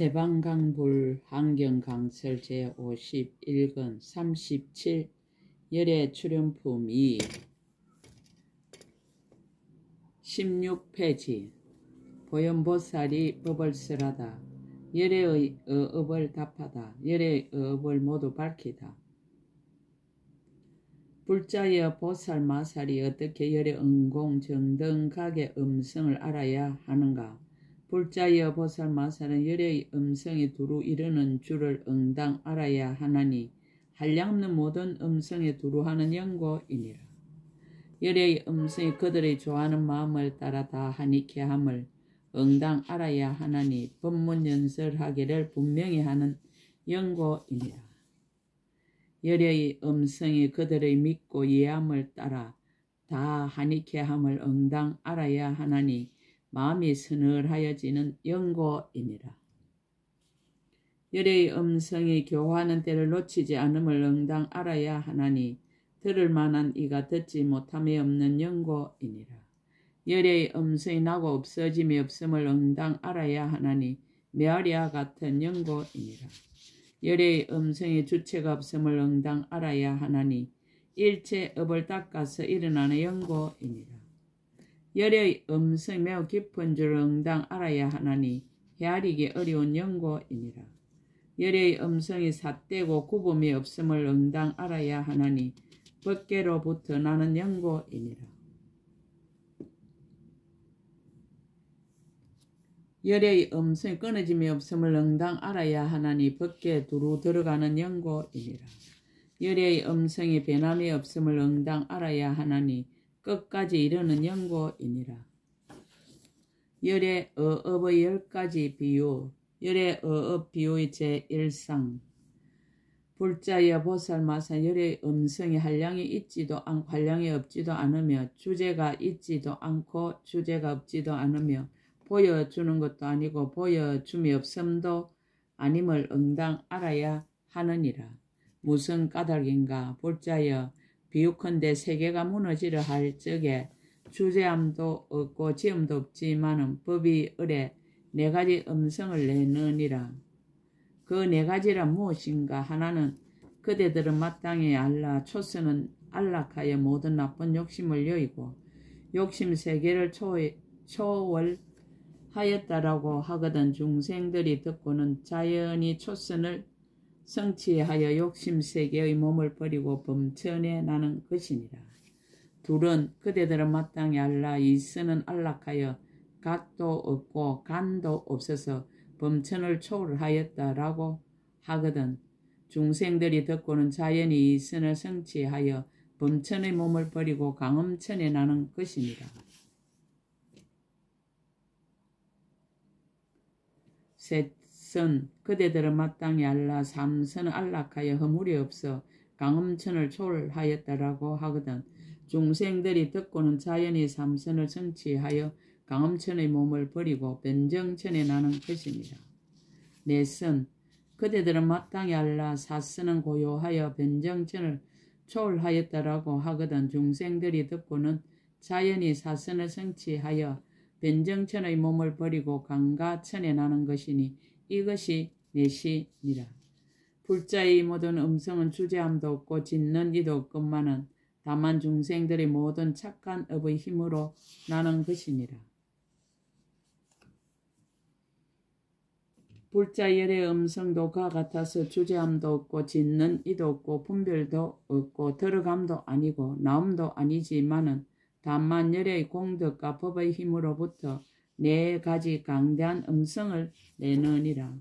대방강불 환경강설 제51권 37 열애 출연품 2 16페이지 보현보살이 법을 설하다. 열애의 어업을 답하다. 열애의 어업을 모두 밝히다. 불자여 보살 마살이 어떻게 열애 응공 정등각의 음성을 알아야 하는가? 불자여 보살 마살은 열애의 음성이 두루 이르는 줄을 응당 알아야 하나니 한량없는 모든 음성에 두루 하는 연고이니라. 열애의 음성이 그들의 좋아하는 마음을 따라 다 하니케 함을 응당 알아야 하나니 법문연설하기를 분명히 하는 연고이니라. 열애의 음성이 그들의 믿고 이해함을 따라 다 하니케 함을 응당 알아야 하나니 마음이 서늘하여지는 연고이니라. 열애의 음성이 교화하는 때를 놓치지 않음을 응당 알아야 하나니 들을 만한 이가 듣지 못함이 없는 연고이니라. 열애의 음성이 나고 없어짐이 없음을 응당 알아야 하나니 메아리와 같은 연고이니라. 열애의 음성이 주체가 없음을 응당 알아야 하나니 일체 업을 닦아서 일어나는 연고이니라. 열애의 음성이 매우 깊은 줄을 응당 알아야 하나니 헤아리기 어려운 연고이니라. 열애의 음성이 삿되고 구분이 없음을 응당 알아야 하나니 법계로부터 나는 연고이니라. 열애의 음성이 끊어짐이 없음을 응당 알아야 하나니 법계에 두루 들어가는 연고이니라. 열애의 음성이 변함이 없음을 응당 알아야 하나니 끝까지 이르는 연고이니라. 열애 어업의 10가지 비유. 열애 어업 비유의 제1상. 불자여 보살 마살 열애의 음성이 한량이 있지도 않고 한량이 없지도 않으며 주제가 있지도 않고 주제가 없지도 않으며 보여주는 것도 아니고 보여줌이 없음도 아님을 응당 알아야 하느니라. 무슨 까닭인가? 불자여 비유컨대 세계가 무너지려 할 적에 주제함도 없고 지음도 없지만은 법이 을에 4가지 음성을 내느니라. 그 4가지란 무엇인가? 하나는 그대들은 마땅히 알라. 초서는 안락하여 모든 나쁜 욕심을 여의고 욕심 세계를 초월하였다라고 하거든 중생들이 듣고는 자연히 초선을 성취하여 욕심 세계의 몸을 버리고 범천에 나는 것이니라. 둘은 그대들은 마땅히 알라. 이스는 안락하여 각도 없고 간도 없어서 범천을 초월하였다라고 하거든 중생들이 듣고는 자연히 이선을 성취하여 범천의 몸을 버리고 강음천에 나는 것이니라. 셋은 그대들은 마땅히 알라. 삼선은 안락하여 허물이 없어 강음천을 초월하였다라고 하거든 중생들이 듣고는 자연히 삼선을 성취하여 강음천의 몸을 버리고 변정천에 나는 것입니다. 넷은 그대들은 마땅히 알라. 사선은 고요하여 변정천을 초월하였다라고 하거든 중생들이 듣고는 자연히 사선을 성취하여 변정천의 몸을 버리고 강가천에 나는 것이니 이것이 넷이니라. 불자의 모든 음성은 주제함도 없고 짓는 이도 없건만은 다만 중생들의 모든 착한 업의 힘으로 나는 것이니라. 불자 열의 음성도 그와 같아서 주제함도 없고 짓는 이도 없고 분별도 없고 들어감도 아니고 나옴도 아니지만은 다만 열의 공덕과 법의 힘으로부터 4가지 강대한 음성을 내느니라.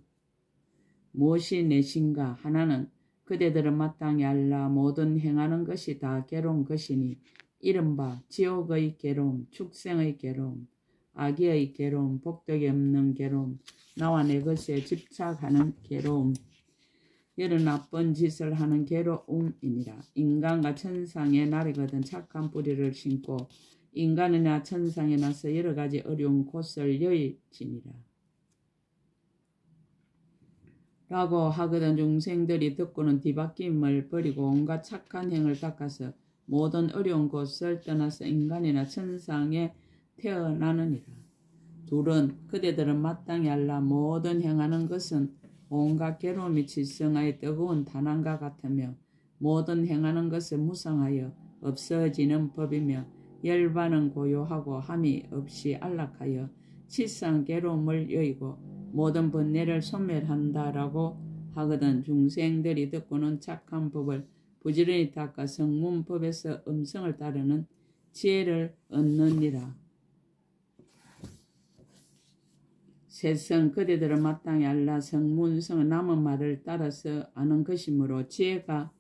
무엇이 넷인가? 하나는 그대들은 마땅히 알라. 모든 행하는 것이 다 괴로운 것이니 이른바 지옥의 괴로움, 축생의 괴로움, 악의의 괴로움, 복덕이 없는 괴로움, 나와 내 것에 집착하는 괴로움, 여러 나쁜 짓을 하는 괴로움이니라. 인간과 천상에 나르거든 착한 뿌리를 심고 인간이나 천상에 나서 여러 가지 어려운 곳을 여의지니라. 라고 하거든 중생들이 듣고는 뒤바뀜을 버리고 온갖 착한 행을 닦아서 모든 어려운 곳을 떠나서 인간이나 천상에 태어나느니라. 둘은 그대들은 마땅히 알라. 모든 행하는 것은 온갖 괴로움이 질성하여 뜨거운 탄환과 같으며 모든 행하는 것은 무상하여 없어지는 법이며 열반은 고요하고 함이 없이 안락하여 치상 괴로움을 여의고 모든 번뇌를 소멸한다라고 하거든. 중생들이 듣고는 착한 법을 부지런히 닦아 성문법에서 음성을 따르는 지혜를 얻느니라. 세성 그대들은 마땅히 알라. 성문성은 남은 말을 따라서 아는 것이므로 지혜가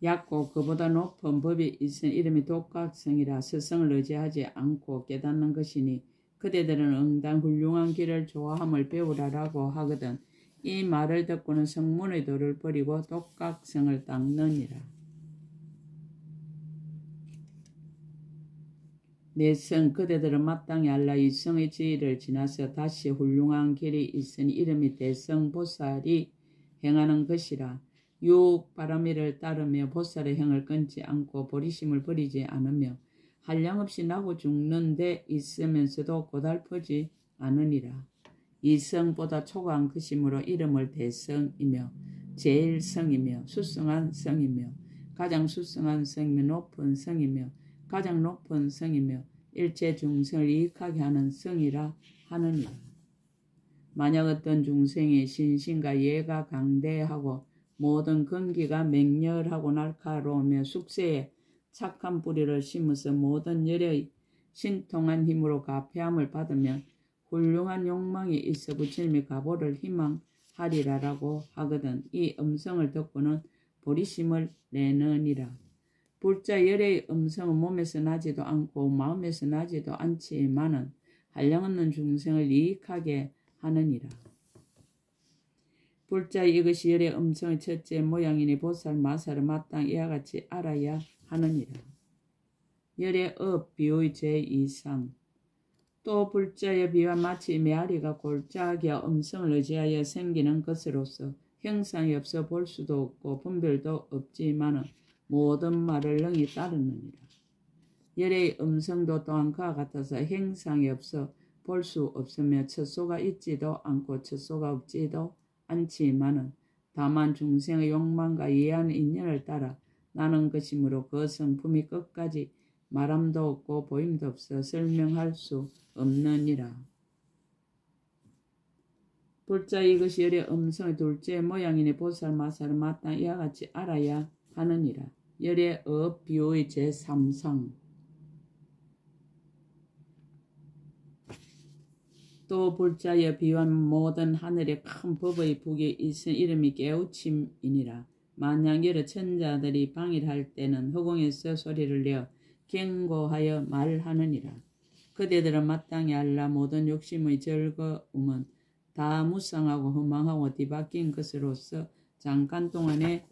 얕고 그보다 높은 법이 있은 이름이 독각성이라. 스성을 의지하지 않고 깨닫는 것이니 그대들은 응당 훌륭한 길을 좋아함을 배우라라고 하거든. 이 말을 듣고는 성문의 도를 버리고 독각성을 닦느니라. 내성 그대들은 마땅히 알라. 이성의 지위를 지나서 다시 훌륭한 길이 있으니 이름이 대성보살이 행하는 것이라. 육 바람이를 따르며 보살의 행을 끊지 않고 보리심을 버리지 않으며 한량없이 나고 죽는 데 있으면서도 고달프지 않으니라. 이성보다 초과한 것이므로 이름을 대성이며 제일성이며 수성한 성이며 가장 수성한 성이며 높은 성이며 가장 높은 성이며 일체 중생을 이익하게 하는 성이라 하느니라. 만약 어떤 중생이 신신과 예가 강대하고 모든 근기가 맹렬하고 날카로우며 숙세에 착한 뿌리를 심어서 모든 열의 신통한 힘으로 가폐함을 받으면 훌륭한 욕망이 있어 부처님의 가보를 희망하리라라고 하거든. 이 음성을 듣고는 보리심을 내느니라. 불자 열의 음성은 몸에서 나지도 않고 마음에서 나지도 않지만은 한량없는 중생을 이익하게 하느니라. 불자 이것이 열의 음성의 첫째 모양이니 보살 마살을 마땅히 이와 같이 알아야 하느니라. 열의 업 비의 제2상 또 불자의 비와 마치 메아리가 골짜기와 음성을 의지하여 생기는 것으로서 형상이 없어 볼 수도 없고 분별도 없지만은 모든 말을 능히 따르느니라. 열의 음성도 또한 그와 같아서 형상이 없어 볼 수 없으며 처소가 있지도 않고 처소가 없지도 않지만은 다만 중생의 욕망과 이해하는 인연을 따라 나는 것이므로 그 성품이 끝까지 말함도 없고 보임도 없어 설명할 수 없느니라. 불자 이것이 열의 음성의 둘째 모양이니 보살 마살을 마땅히 이와 같이 알아야 하느니라. 열의 업 비의 제3상 또 불자의 비와 모든 하늘에 큰 법의 북이 있은 이름이 깨우침이니라. 만약 여러 천자들이 방일할 때는 허공에서 소리를 내어 경고하여 말하느니라. 그대들은 마땅히 알라. 모든 욕심의 즐거움은 다 무상하고 허망하고 뒤바뀐 것으로서 잠깐 동안에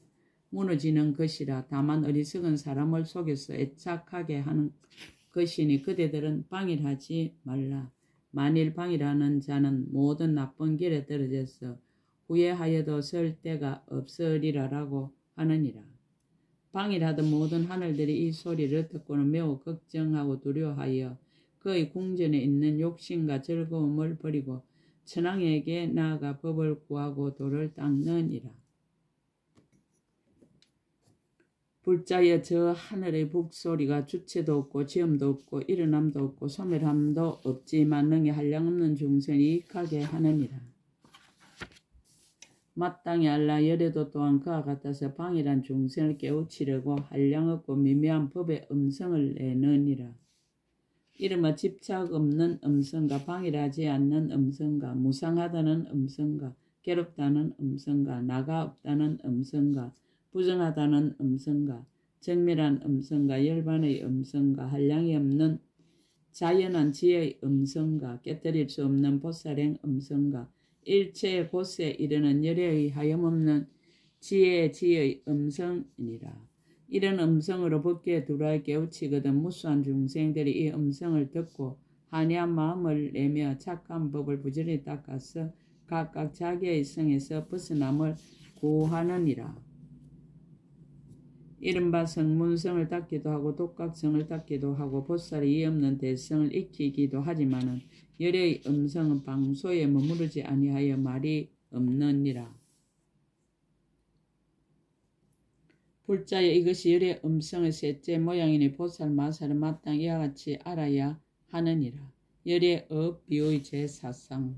무너지는 것이라. 다만 어리석은 사람을 속여서 애착하게 하는 것이니 그대들은 방일하지 말라. 만일 방일하는 자는 모든 나쁜 길에 떨어져서 후회하여도 설 데가 없으리라라고 하느니라. 방일하던 모든 하늘들이 이 소리를 듣고는 매우 걱정하고 두려워하여 그의 궁전에 있는 욕심과 즐거움을 버리고 천왕에게 나아가 법을 구하고 도를 닦느니라. 불자여 저 하늘의 북소리가 주체도 없고 지음도 없고 일어남도 없고 소멸함도 없지만 능히 한량없는 중생을 이익하게 하느니라. 마땅히 알라. 열애도 또한 그와 같아서 방일한 중생을 깨우치려고 한량없고 미묘한 법의 음성을 내느니라. 이름은 집착 없는 음성과 방일하지 않는 음성과 무상하다는 음성과 괴롭다는 음성과 나가 없다는 음성과 부정하다는 음성과 정밀한 음성과 열반의 음성과 한량이 없는 자연한 지혜의 음성과 깨뜨릴 수 없는 보살행 음성과 일체의 곳에 이르는 열애의 하염없는 지혜의 음성이니라. 이런 음성으로 법계에 들어와 깨우치거든 무수한 중생들이 이 음성을 듣고 한이한 마음을 내며 착한 법을 부지런히 닦아서 각각 자기의 성에서 벗어남을 구하느니라. 이른바 성문성을 닦기도 하고 독각성을 닦기도 하고 보살의 이없는 대성을 익히기도 하지만은 열의 음성은 방소에 머무르지 아니하여 말이 없느니라. 불자여 이것이 열의 음성의 셋째 모양이니 보살 마살은 마땅 이와 같이 알아야 하느니라. 열의 비의 제4상.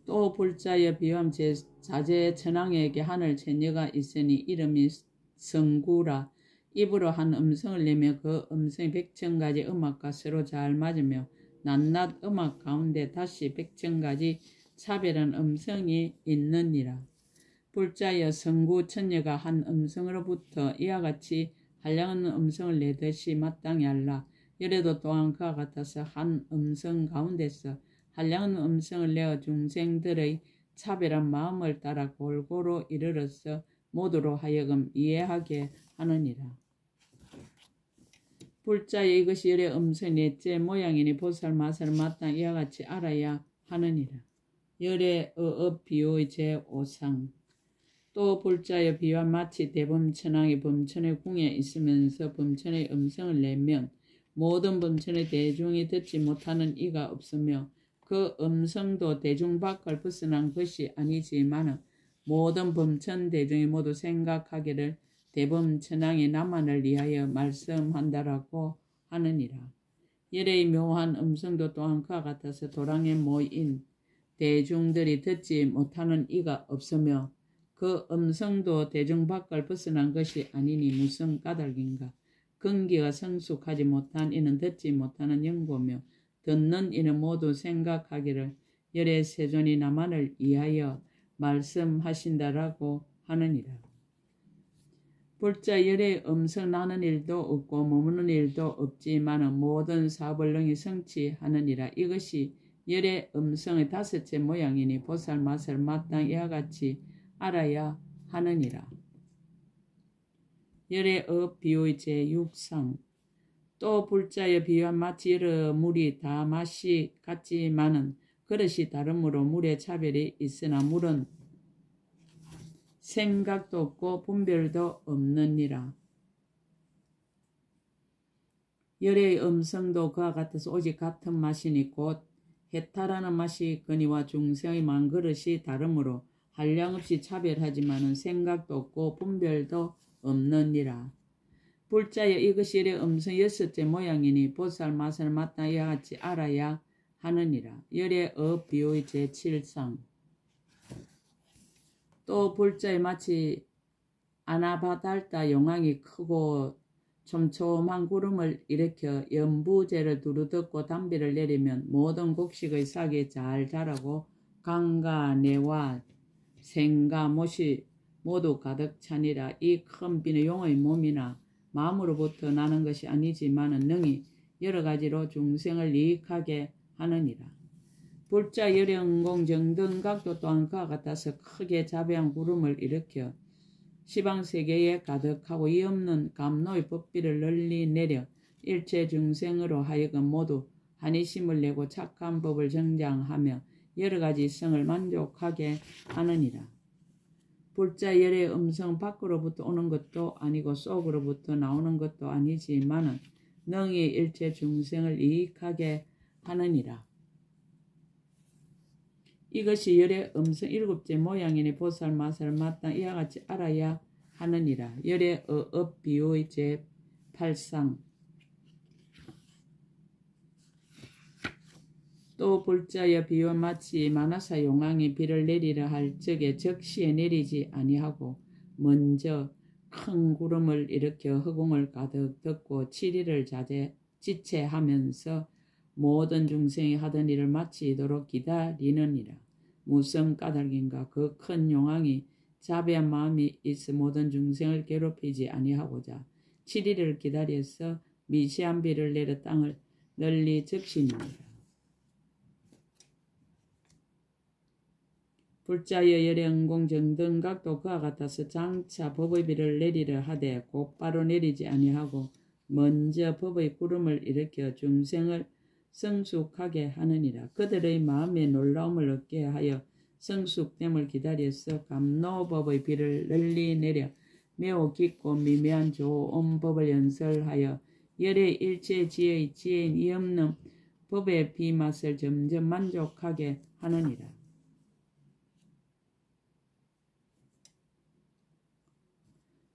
또 불자여 비유함 자제 천왕에게 하늘 처녀가 있으니 이름이 성구라. 입으로 한 음성을 내며 그 음성이 100,000가지 음악과 서로 잘 맞으며 낱낱 음악 가운데 다시 100,000가지 차별한 음성이 있느니라. 불자여 성구 천녀가 한 음성으로부터 이와 같이 한량없는 음성을 내듯이 마땅히 알라. 열에도 또한 그와 같아서 한 음성 가운데서 한량없는 음성을 내어 중생들의 차별한 마음을 따라 골고루 이르러서 모두로 하여금 이해하게 하느니라. 불자여 이것이 열의 음성 넷째 모양이니 보살 마살을 마땅히 이와 같이 알아야 하느니라. 열의 비유의 제5상. 또 불자여 비유한 마치 대범천왕이 범천의 궁에 있으면서 범천의 음성을 내면 모든 범천의 대중이 듣지 못하는 이가 없으며 그 음성도 대중 밖을 벗어난 것이 아니지만 모든 범천 대중이 모두 생각하기를 대범천왕이 나만을 위하여 말씀한다라고 하느니라. 열의 묘한 음성도 또한 그와 같아서 도랑에 모인 대중들이 듣지 못하는 이가 없으며 그 음성도 대중 밖을 벗어난 것이 아니니 무슨 까닭인가. 근기가 성숙하지 못한 이는 듣지 못하는 영고며 듣는 이는 모두 생각하기를 열의 세존이 나만을 위하여 말씀하신다라고 하느니라. 불자 열의 음성 나는 일도 없고 머무는 일도 없지만 모든 사업을 능히 성취하느니라. 이것이 열의 음성의 다섯째 모양이니 보살 마살 마땅 이와 같이 알아야 하느니라. 열의 비유의 제6상. 또 불자의 비유한 마치 여러 물이 다 맛이 같지만은 그릇이 다르므로 물의 차별이 있으나 물은 생각도 없고 분별도 없느니라. 열의 음성도 그와 같아서 오직 같은 맛이니 곧 해탈하는 맛이 있거니와 중생의 만 그릇이 다르므로 한량없이 차별하지만은 생각도 없고 분별도 없느니라. 불자여 이것이 열의 음성 여섯째 모양이니 보살 마살 마땅히 이와 같이 알아야 하느니라. 열의 비유의 제7상. 또 불자에 마치 아나바달다 용왕이 크고 촘촘한 구름을 일으켜 연부제를 두루듣고 담비를 내리면 모든 곡식의 싹이 잘 자라고 강과 내와 생과 못이 모두 가득 차니라. 이 큰 비는 용의 몸이나 마음으로부터 나는 것이 아니지만은 능히 여러 가지로 중생을 이익하게 하느니라. 불자 열의 응공 정등각도 또한 그와 같아서 크게 자배한 구름을 일으켜 시방세계에 가득하고 이 없는 감노의 법비를 널리 내려 일체 중생으로 하여금 모두 한의심을 내고 착한 법을 정장하며 여러 가지 성을 만족하게 하느니라. 불자 열의 음성 밖으로부터 오는 것도 아니고 속으로부터 나오는 것도 아니지만은 능히 일체 중생을 이익하게 하느니라. 이것이 열의 음성 일곱째 모양이니 보살 마살 마땅 이와 같이 알아야 하느니라. 열의 비유의 제8상. 또 불자여 비유와 마치 만화사 용왕이 비를 내리려 할 적에 적시에 내리지 아니하고 먼저 큰 구름을 일으켜 허공을 가득 덮고 7일을 지체하면서 모든 중생이 하던 일을 마치도록 기다리느니라. 무슨 까닭인가. 그 큰 용왕이 자비한 마음이 있어 모든 중생을 괴롭히지 아니하고자 7일을 기다려서 미시한 비를 내려 땅을 널리 적시니라. 불자여 열의 응공 정등각도 그와 같아서 장차 법의 비를 내리려 하되 곧바로 내리지 아니하고 먼저 법의 구름을 일으켜 중생을 성숙하게 하느니라. 그들의 마음에 놀라움을 얻게 하여 성숙됨을 기다려서 감노법의 비를 널리 내려 매우 깊고 미묘한 좋은 법을 연설하여 열의 일체 지혜의 지혜인 이 없는 법의 비맛을 점점 만족하게 하느니라.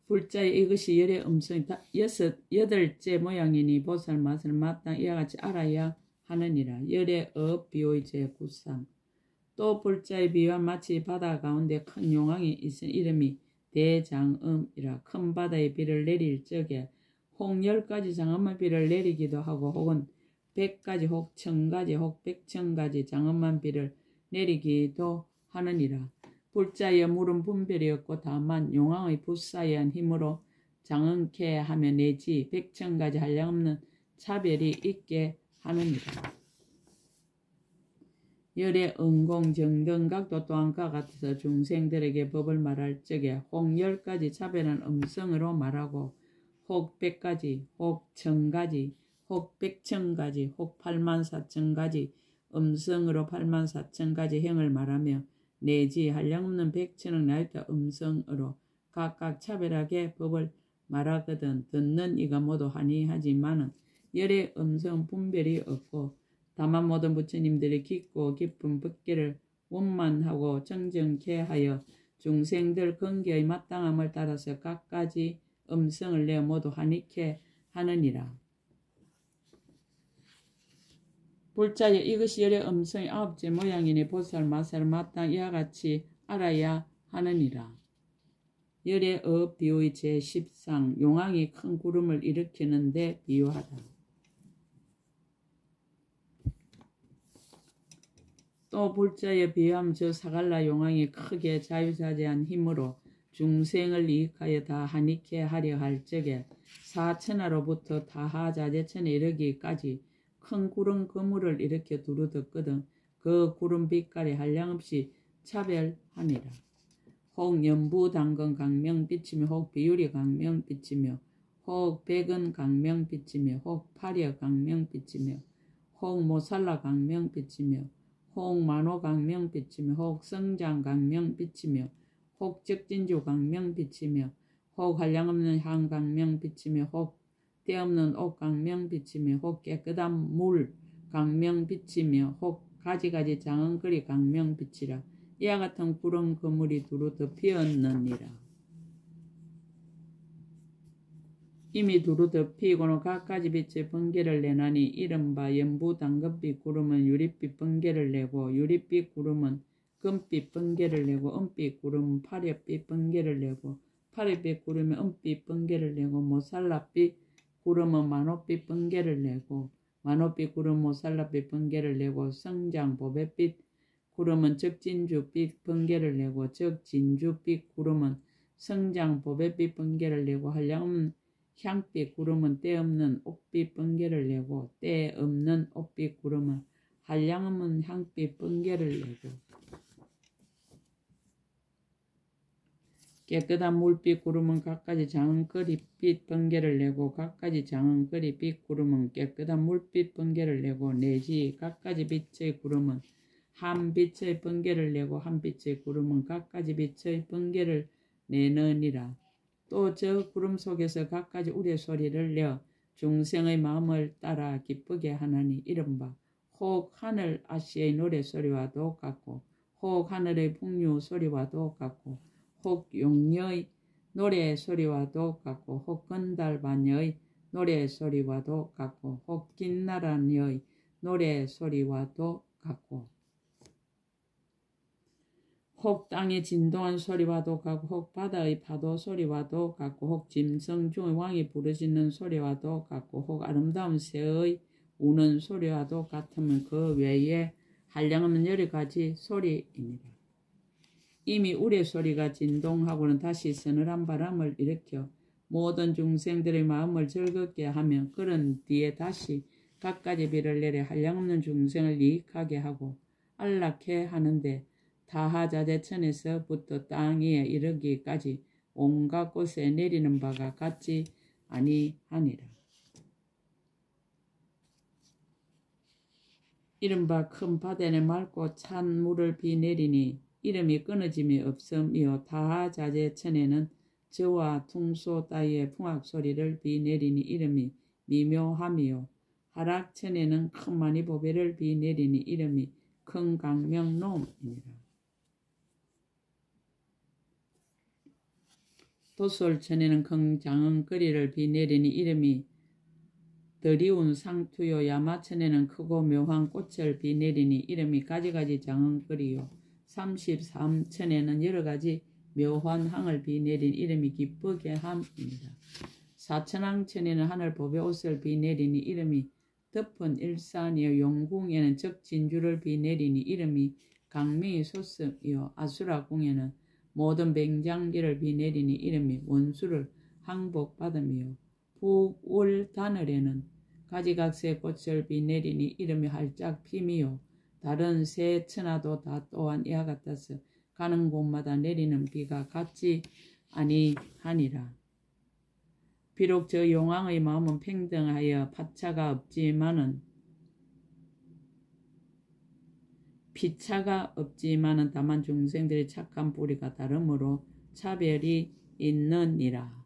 불자의 이것이 열의 음성이 여덟째 모양이니 보살 맛을 마땅 이와 같이 알아야 하느니라. 열의 비의 제9상. 또 불자의 비와 마치 바다 가운데 큰 용왕이 있은 이름이 대장음이라. 큰 바다의 비를 내릴 적에 혹 10가지 장엄한 비를 내리기도 하고 혹은 100가지 혹 1000가지 혹 100,000가지 장엄한 비를 내리기도 하느니라. 불자의 물은 분별이 없고 다만 용왕의 불사의한 힘으로 장엄케 하며 내지 100,000가지 한량없는 차별이 있게 하느니라. 열의 응공정등각도 또한 그와 같아서 중생들에게 법을 말할 적에 혹 10가지 차별한 음성으로 말하고 혹 100가지, 혹 1000가지, 혹 100,000가지, 혹 84,000가지 음성으로 84,000가지 행을 말하며 내지 한량없는 100,000억 나이터 음성으로 각각 차별하게 법을 말하거든 듣는 이가 모두 하니하지만은 열의 음성 분별이 없고 다만 모든 부처님들이 깊고 깊은 법계를 원만하고 정정케 하여 중생들 근기의 마땅함을 따라서 각가지 음성을 내어 모두 하니케 하느니라. 불자의 이것이 열의 음성의 9째 모양이니 보살 마살 마땅 이와 같이 알아야 하느니라. 열의 비의 제10상. 용왕이 큰 구름을 일으키는데 비유하다. 또 불자의 비유함 저 사갈라 용왕이 크게 자유자재한 힘으로 중생을 이익하여 다 하니케 하려 할 적에 사천하로부터 다하자재천에 이르기까지 큰 구름 그물을 일으켜 두루 덮거든 그 구름 빛깔이 한량없이 차별하니라. 혹 연부 당근 강명빛이며 혹 비유리 강명빛이며 혹 백은 강명빛이며 혹 파려 강명빛이며 혹 모살라 강명빛이며 혹 만호 강명빛이며 혹 성장 강명빛이며 혹 적진주 강명빛이며 혹 한량없는 향 강명빛이며 혹 때없는 옷 강명빛이며 혹 깨끗한 물 강명빛이며 혹 가지가지 장언거리 강명빛이라. 이와 같은 구름 그물이 두루 덮이었느니라. 이미 두루 덮이고는 각가지 빛의 번개를 내나니 이른바 연부 당근빛 구름은 유릿빛 번개를 내고 유릿빛 구름은 금빛 번개를 내고 은빛 구름은 파랫빛 번개를 내고 파랫빛 구름은 은빛 번개를 내고 모살라빛 구름은 만호빛 번개를 내고 만호빛 구름은 모살라빛 번개를 내고 성장 보배빛 구름은 적진주빛 번개를 내고 적진주빛 구름은 성장 보배빛 번개를 내고 한량없는 향빛 구름은 때없는 옥빛 번개를 내고 때없는 옥빛 구름은 한량없는 향빛 번개를 내고 깨끗한 물빛 구름은 각가지 장은거리빛 번개를 내고 각가지 장은거리빛 구름은 깨끗한 물빛 번개를 내고 내지 각가지 빛의 구름은 한 빛의 번개를 내고 한 빛의 구름은 각가지 빛의 번개를 내느니라. 또 저 구름 속에서 각가지 우레소리를 내어 중생의 마음을 따라 기쁘게 하나니 이른바 혹 하늘 아씨의 노래소리와도 같고 혹 하늘의 풍류 소리와도 같고 혹 용녀의 노래소리와도 같고 혹 건달반여의 노래소리와도 같고 혹 긴나라녀의 노래소리와도 같고 혹 땅의 진동한 소리와도 같고 혹 바다의 파도 소리와도 같고 혹 짐승 중의 왕이 부르짖는 소리와도 같고 혹 아름다운 새의 우는 소리와도 같으면 그 외에 한량없는 여러 가지 소리입니다. 이미 우레소리가 진동하고는 다시 서늘한 바람을 일으켜 모든 중생들의 마음을 즐겁게 하며 그런 뒤에 다시 각가지 비를 내려 한량없는 중생을 이익하게 하고 안락해 하는데 다하자재천에서부터 땅 위에 이르기까지 온갖 곳에 내리는 바가 같지 아니하니라. 이른바 큰 바다에 맑고 찬 물을 비 내리니 이름이 끊어짐이 없음이요 다하자재천에는 저와 퉁소 따위의 풍악 소리를 비 내리니 이름이 미묘함이요 하락천에는 큰 많이 보배를 비 내리니 이름이 큰 강명놈이니라. 도솔천에는 큰 장흥거리를 비 내리니 이름이 더리운 상투요. 야마천에는 크고 묘한 꽃을 비 내리니 이름이 가지가지 장흥거리요. 33천에는 여러가지 묘한 항을 비 내린 이름이 기쁘게 함입니다. 사천왕천에는 하늘 보배 옷을 비 내리니 이름이 덮은 일산이요. 용궁에는 적진주를 비 내리니 이름이 강명이 소성이요. 아수라궁에는 모든 맹장기를 비 내리니 이름이 원수를 항복받음이요. 북울다늘에는 가지각색 꽃을 비 내리니 이름이 활짝 핌이요. 다른 새 천하도 다 또한 이와 같아서 가는 곳마다 내리는 비가 같지 아니하니라. 비록 저 용왕의 마음은 평등하여 파차가 없지만은 다만 중생들의 착한 뿌리가 다름으로 차별이 있느니라.